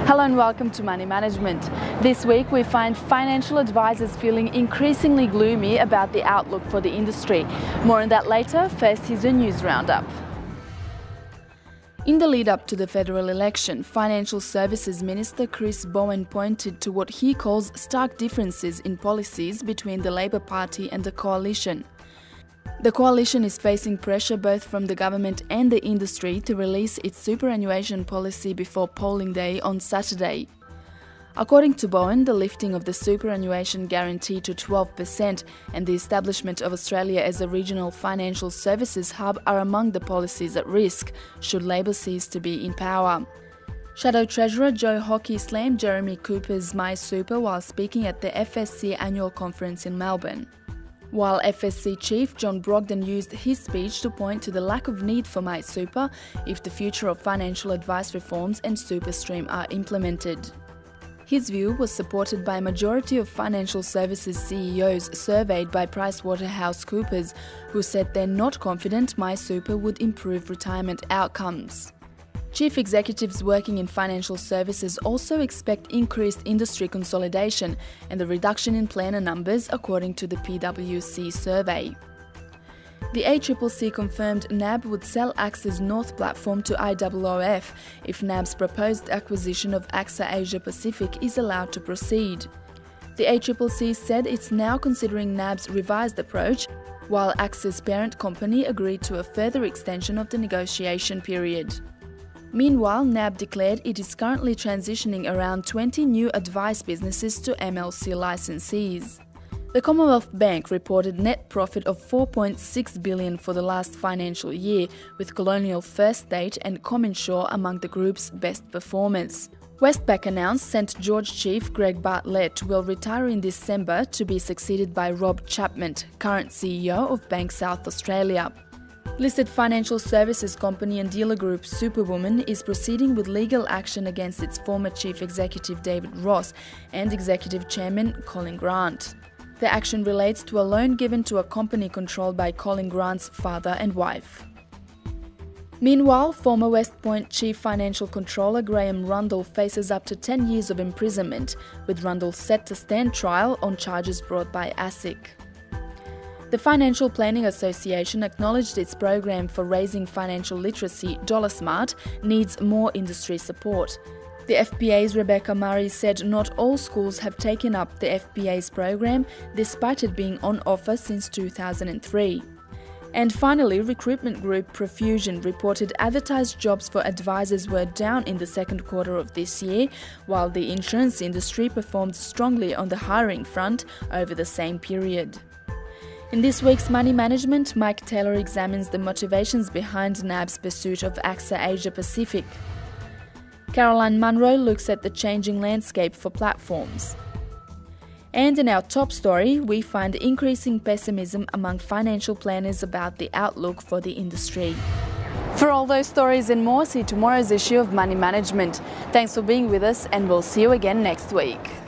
Hello and welcome to Money Management. This week we find financial advisors feeling increasingly gloomy about the outlook for the industry. More on that later. First, here's a news roundup. In the lead-up to the federal election, Financial Services Minister Chris Bowen pointed to what he calls stark differences in policies between the Labor Party and the coalition. The coalition is facing pressure both from the government and the industry to release its superannuation policy before polling day on Saturday. According to Bowen, the lifting of the superannuation guarantee to 12% and the establishment of Australia as a regional financial services hub are among the policies at risk, should Labor cease to be in power. Shadow Treasurer Joe Hockey slammed Jeremy Cooper's MySuper while speaking at the FSC annual conference in Melbourne. While FSC Chief John Brogden used his speech to point to the lack of need for MySuper if the future of financial advice reforms and SuperStream are implemented. His view was supported by a majority of financial services CEOs surveyed by PricewaterhouseCoopers, who said they're not confident MySuper would improve retirement outcomes. Chief executives working in financial services also expect increased industry consolidation and the reduction in planner numbers, according to the PwC survey. The ACCC confirmed NAB would sell AXA's North platform to IOOF if NAB's proposed acquisition of AXA Asia Pacific is allowed to proceed. The ACCC said it's now considering NAB's revised approach, while AXA's parent company agreed to a further extension of the negotiation period. Meanwhile, NAB declared it is currently transitioning around 20 new advice businesses to MLC licensees. The Commonwealth Bank reported net profit of $4.6 billion for the last financial year, with Colonial First State and CommInsure among the group's best performers. Westpac announced St George chief Greg Bartlett will retire in December to be succeeded by Rob Chapman, current CEO of Bank South Australia. Listed financial services company and dealer group Superwoman is proceeding with legal action against its former chief executive David Ross and executive chairman Colin Grant. The action relates to a loan given to a company controlled by Colin Grant's father and wife. Meanwhile, former West Point Chief Financial Controller Graham Rundle faces up to 10 years of imprisonment, with Rundle set to stand trial on charges brought by ASIC. The Financial Planning Association acknowledged its program for raising financial literacy, DollarSmart, needs more industry support. The FPA's Rebecca Murray said not all schools have taken up the FPA's program, despite it being on offer since 2003. And finally, recruitment group Profusion reported advertised jobs for advisors were down in the second quarter of this year, while the insurance industry performed strongly on the hiring front over the same period. In this week's Money Management, Mike Taylor examines the motivations behind NAB's pursuit of AXA Asia Pacific. Caroline Munro looks at the changing landscape for platforms. And in our top story, we find increasing pessimism among financial planners about the outlook for the industry. For all those stories and more, see tomorrow's issue of Money Management. Thanks for being with us, and we'll see you again next week.